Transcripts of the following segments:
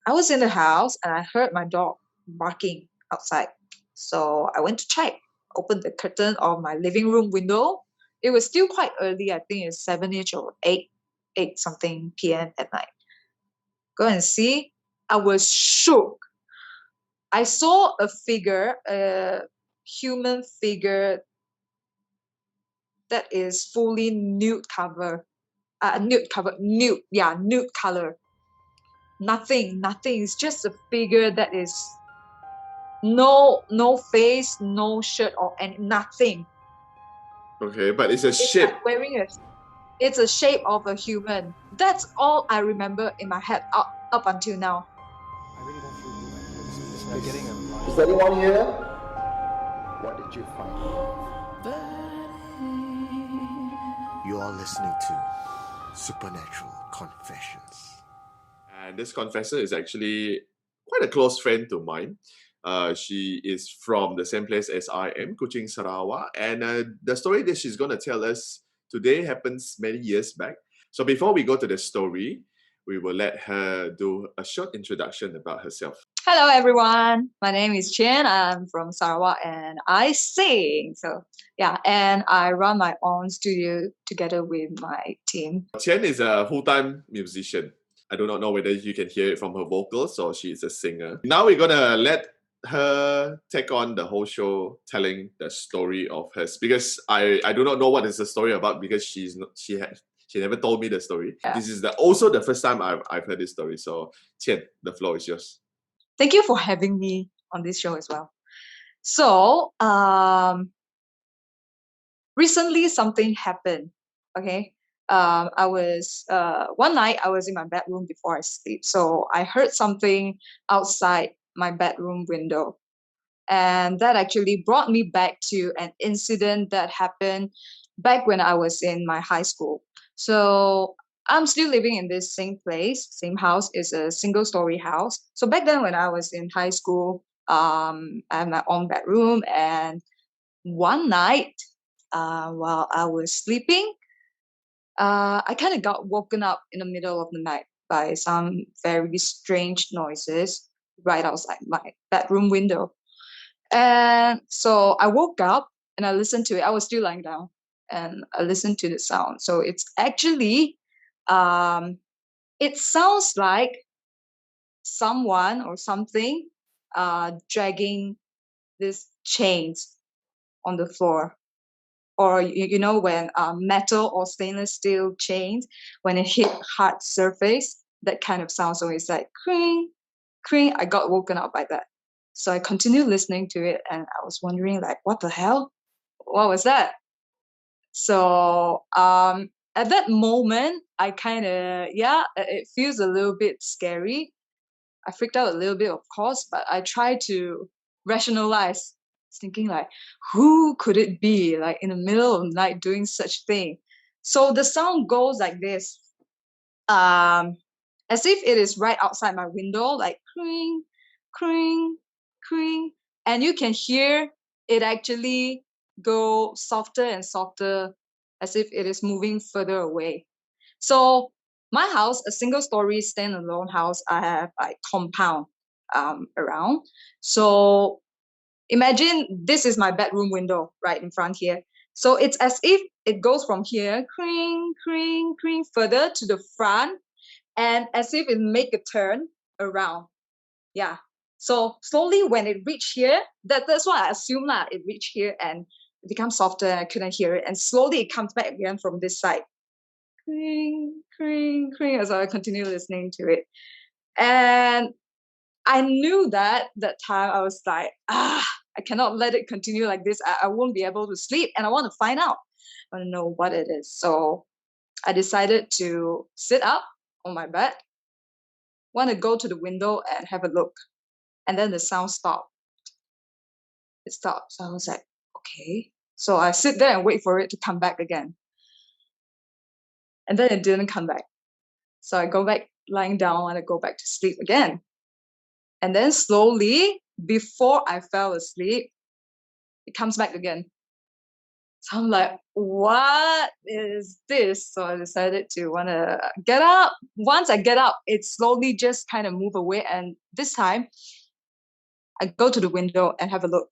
I was in the house and I heard my dog barking outside. So I went to check, opened the curtain of my living room window. It was still quite early. I think it's 7ish or 8 something p.m. at night. Go and see. I was shook. I saw a figure, a human figure that is fully nude cover. Nude color. Nothing. It's just a figure that is no face, no shirt or any nothing. Okay, but it's a It's shape. like it's a shape of a human. That's all I remember in my head up until now. I really don't feel good. This is getting a... Is anyone here? What did you find? You are listening to Supernatural Confessions. And this confessor is actually quite a close friend to mine. She is from the same place as I am, Kuching, Sarawak. And the story that she's going to tell us today happens many years back. So before we go to the story, we will let her do a short introduction about herself. Hello everyone. My name is Chien. I'm from Sarawak and I sing. So yeah, and I run my own studio together with my team. Chien is a full-time musician. I do not know whether you can hear it from her vocals or she is a singer. Now we're gonna let her take on the whole show telling the story of hers, because I do not know what is the story about, because she never told me the story. Yeah. This is also the first time I've heard this story. So Chien, the floor is yours. Thank you for having me on this show as well. So recently something happened. Okay. I was one night I was in my bedroom before I sleep. So I heard something outside my bedroom window. And that actually brought me back to an incident that happened back when I was in my high school. So I'm still living in this same place, same house. It's a single story house. So back then when I was in high school, I had my own bedroom. And one night, while I was sleeping, I kind of got woken up in the middle of the night by some very strange noises right outside my bedroom window. And so I woke up and I listened to it. I was still lying down and I listened to the sound. So it's actually, it sounds like someone or something dragging these chains on the floor. Or, you know, when metal or stainless steel chains, when it hit hard surface, that kind of sound. So it's like, cring, cring. I got woken up by that. So I continued listening to it and I was wondering, like, what the hell? What was that? So at that moment, I kind of, it feels a little bit scary. I freaked out a little bit, of course, but I tried to rationalize, thinking like, who could it be? Like in the middle of the night doing such thing. So the sound goes like this, as if it is right outside my window, like cring, cring, cring, and you can hear it actually go softer and softer, as if it is moving further away. So my house, a single story standalone house, I have like compound around. So imagine this is my bedroom window right in front here. So it's as if it goes from here, cring, cring, cring, further to the front, and as if it make a turn around. Yeah. So slowly when it reached here, that's what I assume lah. It reached here and it becomes softer and I couldn't hear it. And slowly it comes back again from this side. Cring, cring, cring, as I continue listening to it. And I knew that time I was like, I cannot let it continue like this. I won't be able to sleep and I want to find out. I want to know what it is. So I decided to sit up on my bed, want to go to the window and have a look. And then the sound stopped. It stopped. So I was like, okay. So I sit there and wait for it to come back again. And then it didn't come back. So I go back lying down and I go back to sleep again. And then slowly, before I fell asleep, it comes back again. So I'm like, what is this? So I decided to want to get up. Once I get up, it slowly just kind of move away. And this time, I go to the window and have a look,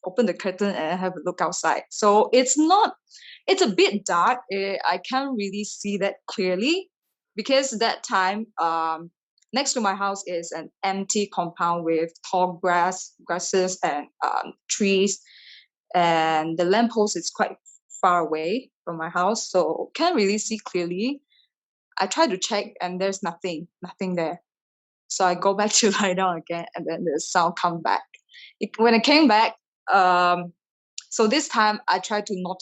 open the curtain and have a look outside. So it's a bit dark. I can't really see that clearly because that time, next to my house is an empty compound with tall grasses and trees, and the lamppost is quite far away from my house, so can't really see clearly. I try to check and there's nothing there. So I go back to lie down again, and then the sound come back. When it came back, um, so this time I tried to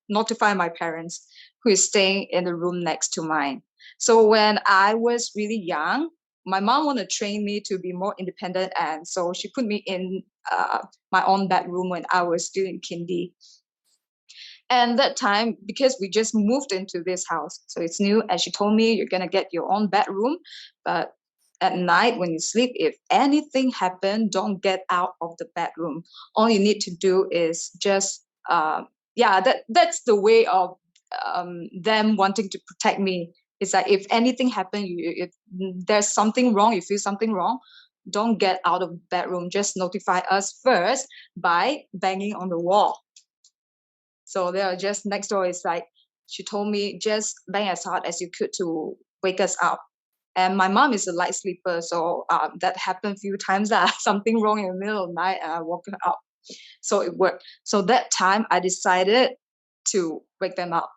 notify my parents who is staying in the room next to mine. So when I was really young, my mom wanted to train me to be more independent, and so she put me in my own bedroom when I was still in kindy. And that time, because we just moved into this house, so it's new, and she told me you're gonna get your own bedroom, but at night when you sleep, if anything happen, don't get out of the bedroom. All you need to do is just yeah, that's the way of them wanting to protect me. It's like if anything happen, if there's something wrong, you feel something wrong, don't get out of the bedroom. Just notify us first by banging on the wall. So they are just next door. Is like she told me just bang as hard as you could to wake us up. And my mom is a light sleeper, so that happened a few times. That something wrong in the middle of the night, and I woke her up. So it worked. So that time I decided to wake them up.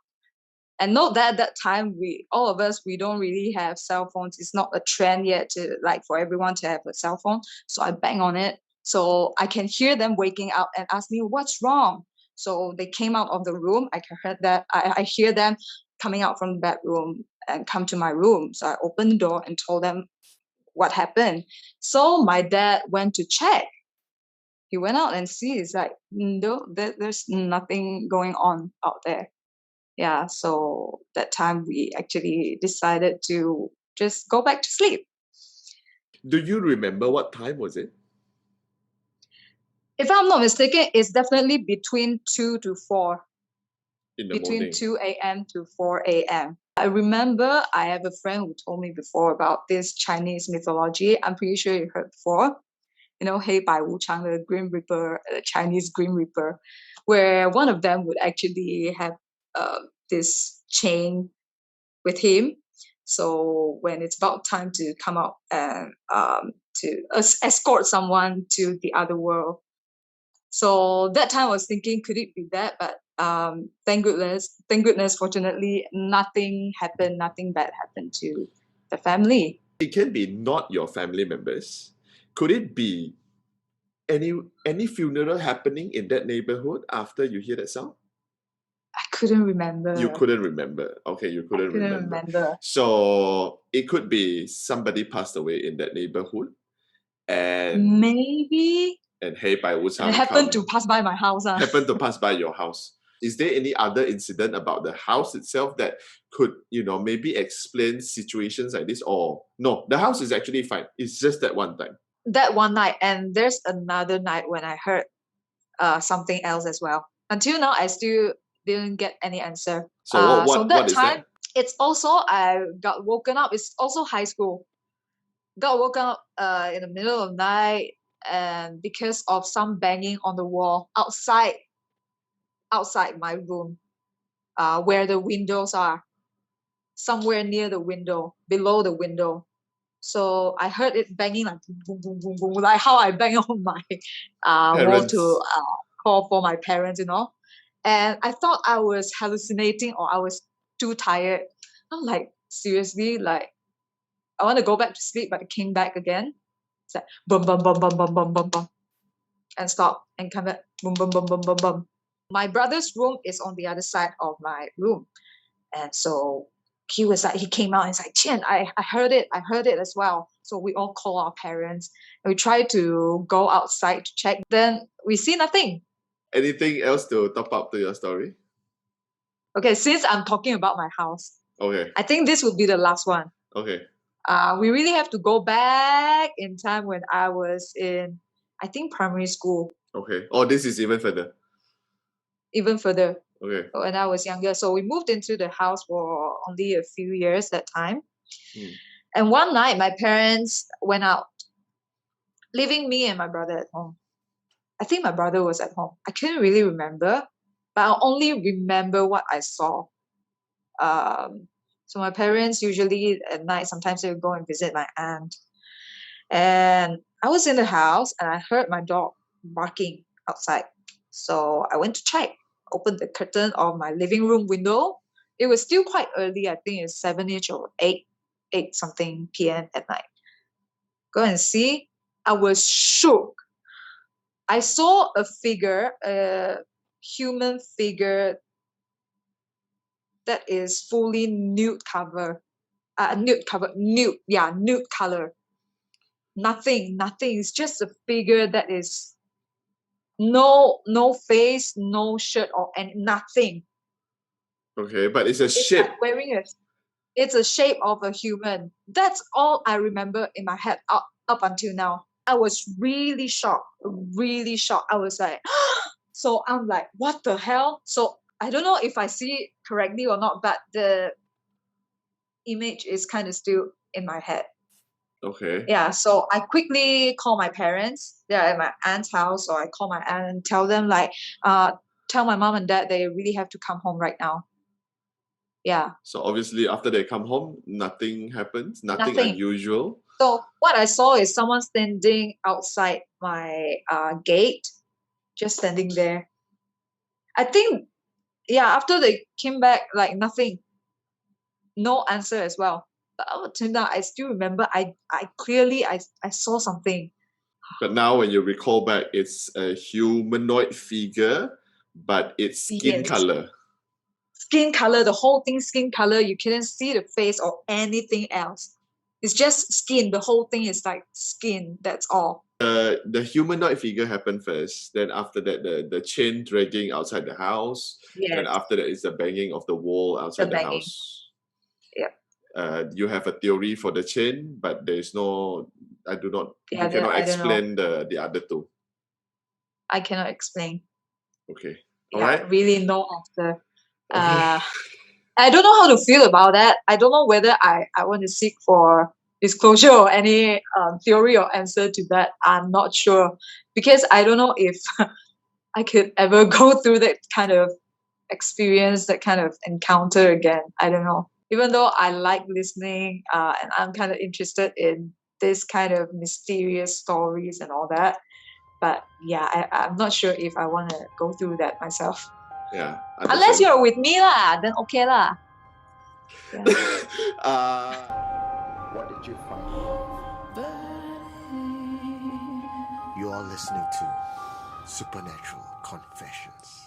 And note that at that time all of us we don't really have cell phones. It's not a trend yet to like for everyone to have a cell phone. So I bang on it. So I can hear them waking up and ask me what's wrong. So they came out of the room. I can hear that I hear them coming out from the bedroom and come to my room. So I opened the door and told them what happened. So my dad went to check. He went out and see. It's like no, there's nothing going on out there. Yeah, so that time we actually decided to just go back to sleep. Do you remember what time was it? If I'm not mistaken, it's definitely between 2 to 4, In the between morning. 2 a.m. to 4 a.m. I remember I have a friend who told me before about this Chinese mythology. I'm pretty sure you heard before. You know, Hei Bai Wu Chang, the Grim Reaper, the Chinese Grim Reaper, where one of them would actually have this chain with him. So when it's about time to come out and to escort someone to the other world. So that time I was thinking, could it be that? But thank goodness, fortunately, nothing happened, nothing bad happened to the family. It can be not your family members. Could it be any funeral happening in that neighborhood after you hear that sound? I couldn't remember. You couldn't remember. Okay, you couldn't couldn't remember. remember. So it could be somebody passed away in that neighborhood, and Maybe. Hei Bai Wu And Chang it happened to pass by my house. happened to pass by your house. Is there any other incident about the house itself that could, maybe explain situations like this? Or no, the house is actually fine. It's just that one time. That one night, and there's another night when I heard something else as well. Until now, I still didn't get any answer. So So that what is time, that? it's also I got woken up. It's also high school. Got woken up in the middle of the night, and because of some banging on the wall outside my room, where the windows are, somewhere near the window, below the window. So I heard it banging like boom, boom, boom, boom, like how I bang on my wall to Parents. call for my parents, And I thought I was hallucinating or I was too tired. I'm like, seriously, like I want to go back to sleep, but I came back again. It's like bum bum bum bum bum bum bum bum, and stop and come back boom bum bum bum bum bum. My brother's room is on the other side of my room, and so he came out and he's like, Chien, I heard it as well. So we all call our parents and we try to go outside to check. Then we see nothing. Anything else to top up to your story? Okay, since I'm talking about my house, Okay. I think this would be the last one. Okay. We really have to go back in time when I was in, I think, primary school. Okay. Oh, this is even further. Even further. Okay. when I was younger. So we moved into the house for only a few years that time. Hmm. And one night, my parents went out, leaving me and my brother at home. I think my brother was at home. I couldn't really remember, but I only remember what I saw. Um, so my parents usually at night, sometimes they would go and visit my aunt. And I was in the house and I heard my dog barking outside. So I went to check, opened the curtain of my living room window. It was still quite early. I think it's 7ish or 8 something p.m. at night. Go and see. I was shook. I saw a figure, a human figure that is fully nude cover. Nude color. Nothing. It's just a figure that is no face, no shirt or any nothing. Okay, but it's a It's shape. like it's a shape of a human. That's all I remember in my head up until now. I was really shocked. Really shocked. I was like, so I'm like, what the hell? So I don't know if I see it correctly or not, but the image is kind of still in my head. Okay. Yeah, so I quickly call my parents. They're at my aunt's house, so I call my aunt and tell them like, tell my mom and dad they really have to come home right now. Yeah, So obviously after they come home, nothing happens, nothing nothing. unusual. So what I saw is someone standing outside my gate, just standing there. I think, yeah, after they came back, like nothing, no answer as well. But up till now, I still remember. I clearly I saw something. But now when you recall back, it's a humanoid figure, but it's skin Yes. color. Skin color, the whole thing skin color. You couldn't see the face or anything else. It's just skin. The whole thing is like skin. That's all. The humanoid figure happened first. Then after that, the chain dragging outside the house. Then Yes, after that is the banging of the wall the outside the banging. house. Yeah, You have a theory for the chain, but there is no. I do not. yeah. You cannot I don't know. explain the other two. I cannot explain. Okay. All Yeah, right. really no answer. Okay. I don't know how to feel about that. I don't know whether I want to seek for disclosure or any theory or answer to that. I'm not sure because I don't know if I could ever go through that kind of experience, that kind of encounter again. I don't know. Even though I like listening and I'm kind of interested in this kind of mysterious stories and all that. But yeah, I'm not sure if I want to go through that myself. Yeah. Unless you're with me lah, then okay lah. Yeah. What did you find? You are listening to Supernatural Confessions.